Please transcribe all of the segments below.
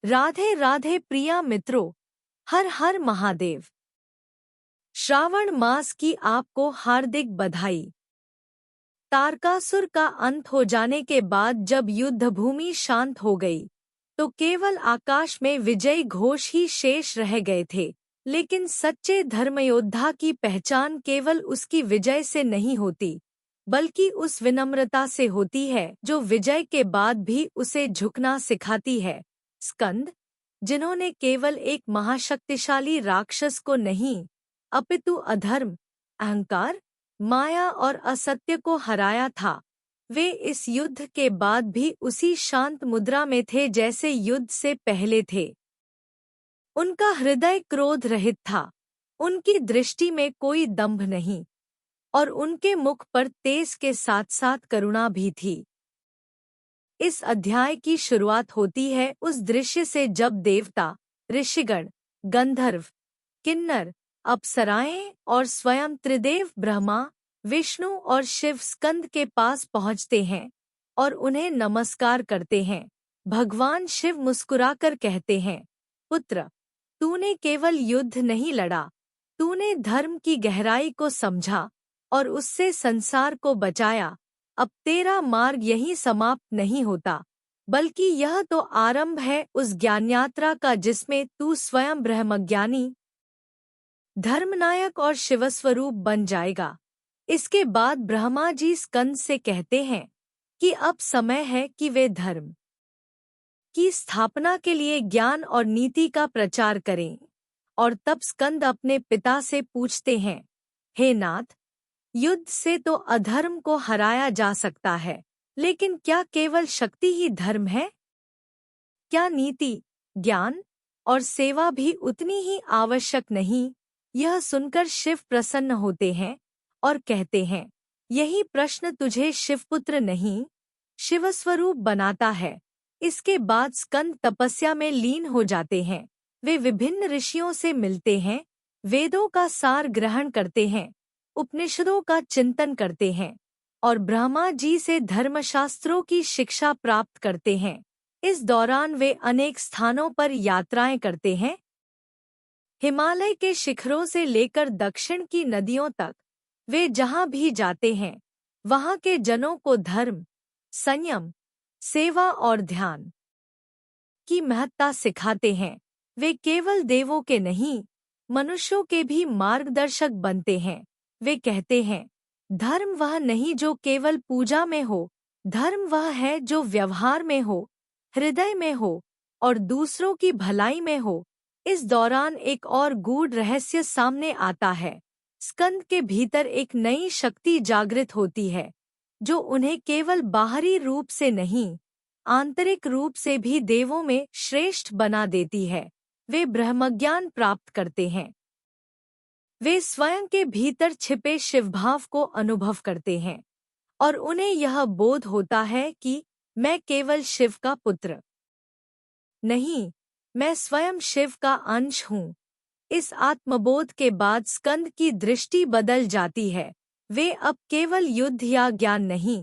राधे राधे प्रिया मित्रों, हर हर महादेव। श्रावण मास की आपको हार्दिक बधाई। तारकासुर का अंत हो जाने के बाद जब युद्ध भूमि शांत हो गई तो केवल आकाश में विजय घोष ही शेष रह गए थे। लेकिन सच्चे धर्मयोद्धा की पहचान केवल उसकी विजय से नहीं होती, बल्कि उस विनम्रता से होती है जो विजय के बाद भी उसे झुकना सिखाती है। स्कंद, जिन्होंने केवल एक महाशक्तिशाली राक्षस को नहीं, अपितु अधर्म, अहंकार, माया और असत्य को हराया था, वे इस युद्ध के बाद भी उसी शांत मुद्रा में थे जैसे युद्ध से पहले थे। उनका हृदय क्रोध रहित था, उनकी दृष्टि में कोई दंभ नहीं, और उनके मुख पर तेज के साथ साथ करुणा भी थी। इस अध्याय की शुरुआत होती है उस दृश्य से जब देवता, ऋषिगण, गंधर्व, किन्नर, अप्सराएं और स्वयं त्रिदेव ब्रह्मा, विष्णु और शिव स्कंद के पास पहुंचते हैं और उन्हें नमस्कार करते हैं। भगवान शिव मुस्कुराकर कहते हैं, पुत्र, तूने केवल युद्ध नहीं लड़ा, तूने धर्म की गहराई को समझा और उससे संसार को बचाया। अब तेरा मार्ग यहीं समाप्त नहीं होता, बल्कि यह तो आरंभ है उस ज्ञान यात्रा का जिसमें तू स्वयं ब्रह्मज्ञानी, धर्मनायक और शिवस्वरूप बन जाएगा। इसके बाद ब्रह्मा जी स्कंद से कहते हैं कि अब समय है कि वे धर्म की स्थापना के लिए ज्ञान और नीति का प्रचार करें। और तब स्कंद अपने पिता से पूछते हैं, हे नाथ, युद्ध से तो अधर्म को हराया जा सकता है, लेकिन क्या केवल शक्ति ही धर्म है? क्या नीति, ज्ञान और सेवा भी उतनी ही आवश्यक नहीं? यह सुनकर शिव प्रसन्न होते हैं और कहते हैं, यही प्रश्न तुझे शिवपुत्र नहीं, शिवस्वरूप बनाता है। इसके बाद स्कंद तपस्या में लीन हो जाते हैं। वे विभिन्न ऋषियों से मिलते हैं, वेदों का सार ग्रहण करते हैं, उपनिषदों का चिंतन करते हैं और ब्रह्मा जी से धर्मशास्त्रों की शिक्षा प्राप्त करते हैं। इस दौरान वे अनेक स्थानों पर यात्राएं करते हैं, हिमालय के शिखरों से लेकर दक्षिण की नदियों तक। वे जहां भी जाते हैं, वहां के जनों को धर्म, संयम, सेवा और ध्यान की महत्ता सिखाते हैं। वे केवल देवों के नहीं, मनुष्यों के भी मार्गदर्शक बनते हैं। वे कहते हैं, धर्म वह नहीं जो केवल पूजा में हो, धर्म वह है जो व्यवहार में हो, हृदय में हो और दूसरों की भलाई में हो। इस दौरान एक और गूढ़ रहस्य सामने आता है। स्कंद के भीतर एक नई शक्ति जागृत होती है, जो उन्हें केवल बाहरी रूप से नहीं, आंतरिक रूप से भी देवों में श्रेष्ठ बना देती है। वे ब्रह्मज्ञान प्राप्त करते हैं। वे स्वयं के भीतर छिपे शिवभाव को अनुभव करते हैं और उन्हें यह बोध होता है कि मैं केवल शिव का पुत्र नहीं, मैं स्वयं शिव का अंश हूँ। इस आत्मबोध के बाद स्कंद की दृष्टि बदल जाती है। वे अब केवल युद्ध या ज्ञान नहीं,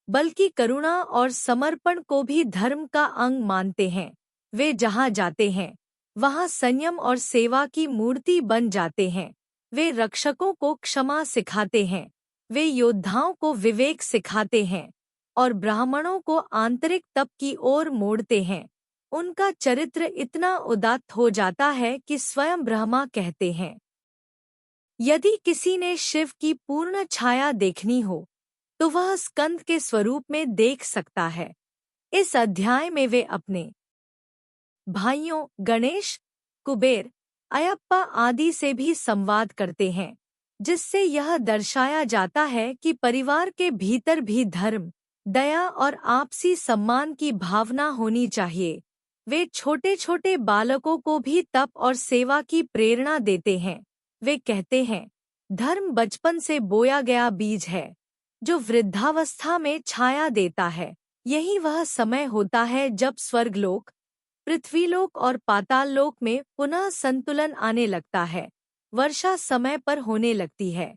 बल्कि करुणा और समर्पण को भी धर्म का अंग मानते हैं। वे जहाँ जाते हैं, वहाँ संयम और सेवा की मूर्ति बन जाते हैं। वे रक्षकों को क्षमा सिखाते हैं, वे योद्धाओं को विवेक सिखाते हैं और ब्राह्मणों को आंतरिक तप की ओर मोड़ते हैं। उनका चरित्र इतना उदात्त हो जाता है कि स्वयं ब्रह्मा कहते हैं, यदि किसी ने शिव की पूर्ण छाया देखनी हो तो वह स्कंद के स्वरूप में देख सकता है। इस अध्याय में वे अपने भाइयों गणेश, कुबेर, अयप्पा आदि से भी संवाद करते हैं, जिससे यह दर्शाया जाता है कि परिवार के भीतर भी धर्म, दया और आपसी सम्मान की भावना होनी चाहिए। वे छोटे छोटे बालकों को भी तप और सेवा की प्रेरणा देते हैं। वे कहते हैं, धर्म बचपन से बोया गया बीज है, जो वृद्धावस्था में छाया देता है। यही वह समय होता है जब स्वर्गलोक, पृथ्वीलोक और पाताललोक में पुनः संतुलन आने लगता है। वर्षा समय पर होने लगती है,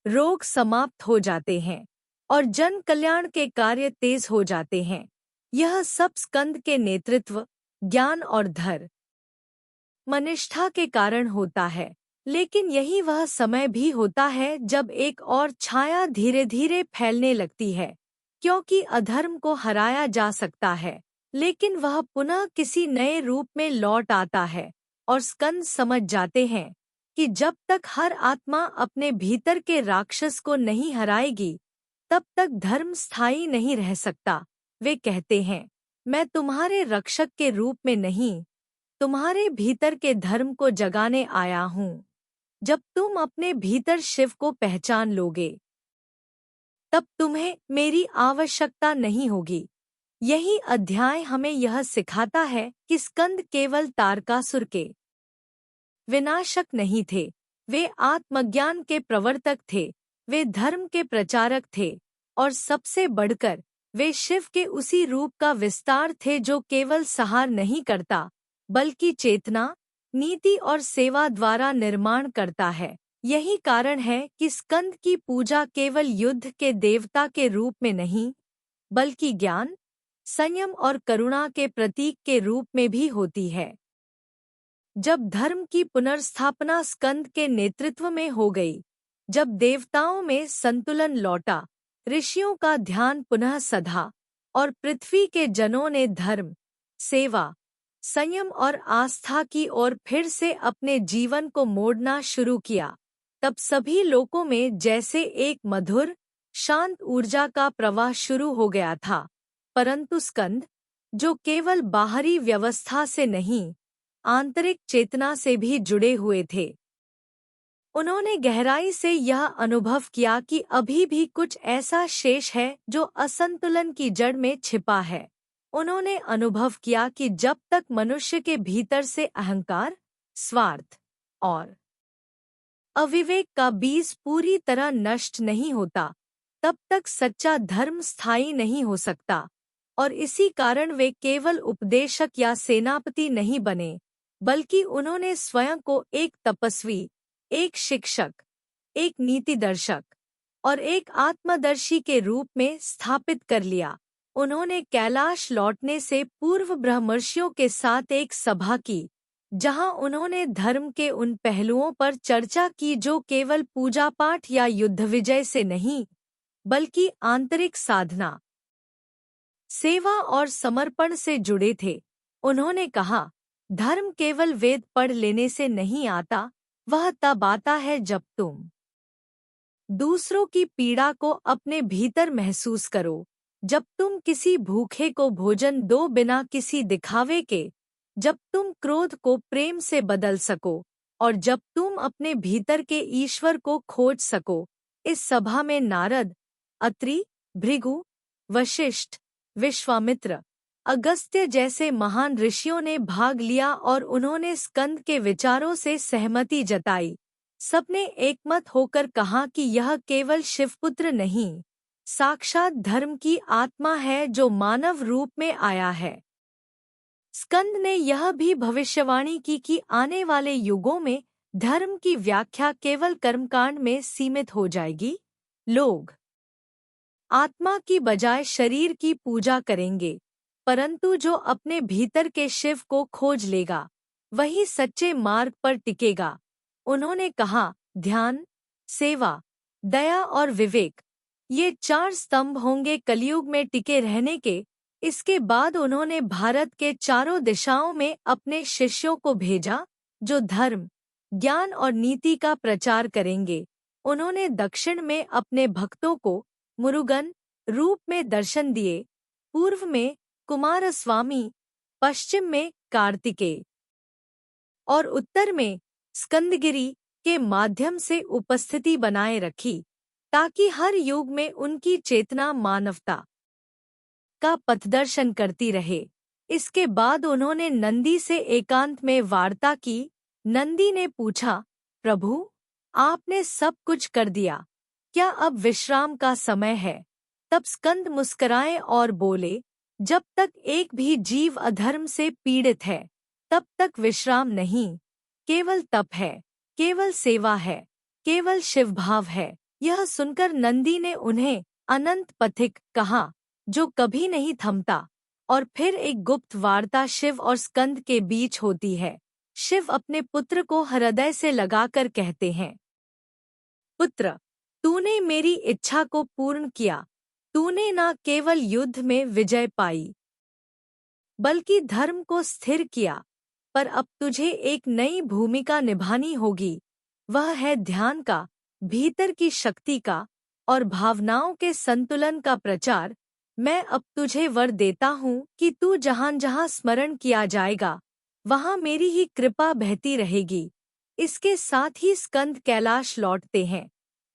रोग समाप्त हो जाते हैं और जन कल्याण के कार्य तेज हो जाते हैं। यह सब स्कंद के नेतृत्व, ज्ञान और धर्म मनिष्ठा के कारण होता है, लेकिन यही वह समय भी होता है जब एक और छाया धीरे धीरे फैलने लगती है, क्योंकि अधर्म को हराया जा सकता है, लेकिन वह पुनः किसी नए रूप में लौट आता है। और स्कंद समझ जाते हैं कि जब तक हर आत्मा अपने भीतर के राक्षस को नहीं हराएगी, तब तक धर्म स्थायी नहीं रह सकता। वे कहते हैं, मैं तुम्हारे रक्षक के रूप में नहीं, तुम्हारे भीतर के धर्म को जगाने आया हूँ। जब तुम अपने भीतर शिव को पहचान लोगे, तब तुम्हें मेरी आवश्यकता नहीं होगी। यही अध्याय हमें यह सिखाता है कि स्कंद केवल तारकासुर के विनाशक नहीं थे, वे आत्मज्ञान के प्रवर्तक थे, वे धर्म के प्रचारक थे, और सबसे बढ़कर वे शिव के उसी रूप का विस्तार थे जो केवल संहार नहीं करता, बल्कि चेतना, नीति और सेवा द्वारा निर्माण करता है। यही कारण है कि स्कंद की पूजा केवल युद्ध के देवता के रूप में नहीं, बल्कि ज्ञान, संयम और करुणा के प्रतीक के रूप में भी होती है। जब धर्म की पुनर्स्थापना स्कंद के नेतृत्व में हो गई, जब देवताओं में संतुलन लौटा, ऋषियों का ध्यान पुनः सधा और पृथ्वी के जनों ने धर्म, सेवा, संयम और आस्था की ओर फिर से अपने जीवन को मोड़ना शुरू किया, तब सभी लोगों में जैसे एक मधुर, शांत ऊर्जा का प्रवाह शुरू हो गया था। परंतु स्कंद, जो केवल बाहरी व्यवस्था से नहीं, आंतरिक चेतना से भी जुड़े हुए थे, उन्होंने गहराई से यह अनुभव किया कि अभी भी कुछ ऐसा शेष है जो असंतुलन की जड़ में छिपा है। उन्होंने अनुभव किया कि जब तक मनुष्य के भीतर से अहंकार, स्वार्थ और अविवेक का बीज पूरी तरह नष्ट नहीं होता, तब तक सच्चा धर्म स्थायी नहीं हो सकता। और इसी कारण वे केवल उपदेशक या सेनापति नहीं बने, बल्कि उन्होंने स्वयं को एक तपस्वी, एक शिक्षक, एक नीतिदर्शक और एक आत्मदर्शी के रूप में स्थापित कर लिया। उन्होंने कैलाश लौटने से पूर्व ब्रह्मर्षियों के साथ एक सभा की, जहां उन्होंने धर्म के उन पहलुओं पर चर्चा की जो केवल पूजा पाठ या युद्ध विजय से नहीं, बल्कि आंतरिक साधना, सेवा और समर्पण से जुड़े थे। उन्होंने कहा, धर्म केवल वेद पढ़ लेने से नहीं आता, वह तब आता है जब तुम दूसरों की पीड़ा को अपने भीतर महसूस करो, जब तुम किसी भूखे को भोजन दो बिना किसी दिखावे के, जब तुम क्रोध को प्रेम से बदल सको, और जब तुम अपने भीतर के ईश्वर को खोज सको। इस सभा में नारद, अत्रि, भृगु, वशिष्ठ, विश्वामित्र, अगस्त्य जैसे महान ऋषियों ने भाग लिया और उन्होंने स्कंद के विचारों से सहमति जताई। सबने एकमत होकर कहा कि यह केवल शिवपुत्र नहीं, साक्षात धर्म की आत्मा है जो मानव रूप में आया है। स्कंद ने यह भी भविष्यवाणी की कि आने वाले युगों में धर्म की व्याख्या केवल कर्मकांड में सीमित हो जाएगी। लोग आत्मा की बजाय शरीर की पूजा करेंगे, परंतु जो अपने भीतर के शिव को खोज लेगा, वही सच्चे मार्ग पर टिकेगा। उन्होंने कहा, ध्यान, सेवा, दया और विवेक, ये 4 स्तंभ होंगे कलयुग में टिके रहने के। इसके बाद उन्होंने भारत के चारों दिशाओं में अपने शिष्यों को भेजा, जो धर्म, ज्ञान और नीति का प्रचार करेंगे। उन्होंने दक्षिण में अपने भक्तों को मुरुगन रूप में दर्शन दिए, पूर्व में कुमारस्वामी, पश्चिम में कार्तिकेय और उत्तर में स्कंदगिरी के माध्यम से उपस्थिति बनाए रखी, ताकि हर युग में उनकी चेतना मानवता का पथदर्शन करती रहे। इसके बाद उन्होंने नंदी से एकांत में वार्ता की। नंदी ने पूछा, प्रभु, आपने सब कुछ कर दिया, क्या अब विश्राम का समय है? तब स्कंद मुस्कराए और बोले, जब तक एक भी जीव अधर्म से पीड़ित है, तब तक विश्राम नहीं, केवल तप है, केवल सेवा है, केवल शिवभाव है। यह सुनकर नंदी ने उन्हें अनंत पथिक कहा, जो कभी नहीं थमता। और फिर एक गुप्त वार्ता शिव और स्कंद के बीच होती है। शिव अपने पुत्र को हृदय से लगाकर कहते हैं, पुत्र, तूने मेरी इच्छा को पूर्ण किया। तूने न केवल युद्ध में विजय पाई, बल्कि धर्म को स्थिर किया। पर अब तुझे एक नई भूमिका निभानी होगी। वह है ध्यान का, भीतर की शक्ति का और भावनाओं के संतुलन का प्रचार। मैं अब तुझे वर देता हूँ कि तू जहाँ जहाँ स्मरण किया जाएगा, वहाँ मेरी ही कृपा बहती रहेगी। इसके साथ ही स्कंद कैलाश लौटते हैं,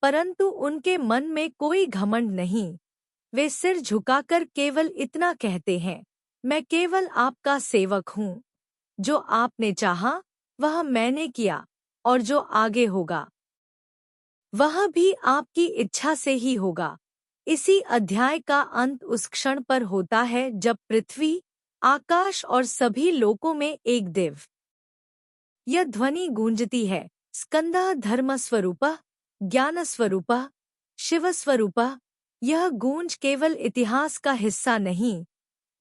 परंतु उनके मन में कोई घमंड नहीं। वे सिर झुकाकर केवल इतना कहते हैं, मैं केवल आपका सेवक हूँ। जो आपने चाहा वह मैंने किया, और जो आगे होगा वह भी आपकी इच्छा से ही होगा। इसी अध्याय का अंत उस क्षण पर होता है जब पृथ्वी, आकाश और सभी लोकों में एक दिव्य यह ध्वनि गूंजती है, स्कंदः धर्मस्वरूपः ज्ञानस्वरूपः शिवस्वरूपः। यह गूंज केवल इतिहास का हिस्सा नहीं,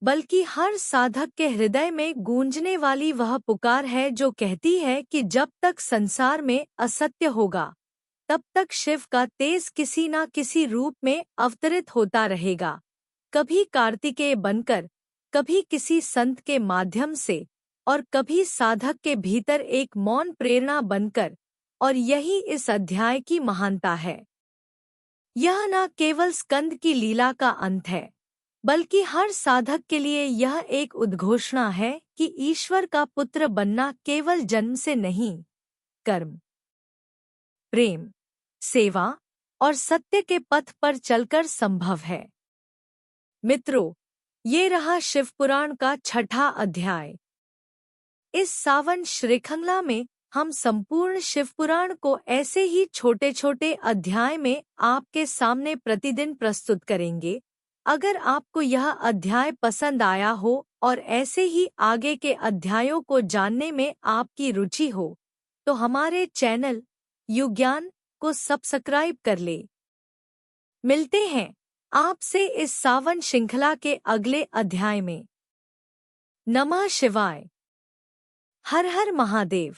बल्कि हर साधक के हृदय में गूंजने वाली वह पुकार है जो कहती है कि जब तक संसार में असत्य होगा, तब तक शिव का तेज किसी न किसी रूप में अवतरित होता रहेगा। कभी कार्तिकेय बनकर, कभी किसी संत के माध्यम से, और कभी साधक के भीतर एक मौन प्रेरणा बनकर। और यही इस अध्याय की महानता है। यह न केवल स्कंद की लीला का अंत है, बल्कि हर साधक के लिए यह एक उद्घोषणा है कि ईश्वर का पुत्र बनना केवल जन्म से नहीं, कर्म, प्रेम, सेवा और सत्य के पथ पर चलकर संभव है। मित्रों, ये रहा शिवपुराण का 6ठा अध्याय। इस सावन श्रृंखला में हम संपूर्ण शिवपुराण को ऐसे ही छोटे छोटे अध्याय में आपके सामने प्रतिदिन प्रस्तुत करेंगे। अगर आपको यह अध्याय पसंद आया हो और ऐसे ही आगे के अध्यायों को जानने में आपकी रुचि हो, तो हमारे चैनल युज्ञान को सब्सक्राइब कर ले। मिलते हैं आपसे इस सावन श्रृंखला के अगले अध्याय में। नमः शिवाय। हर हर महादेव।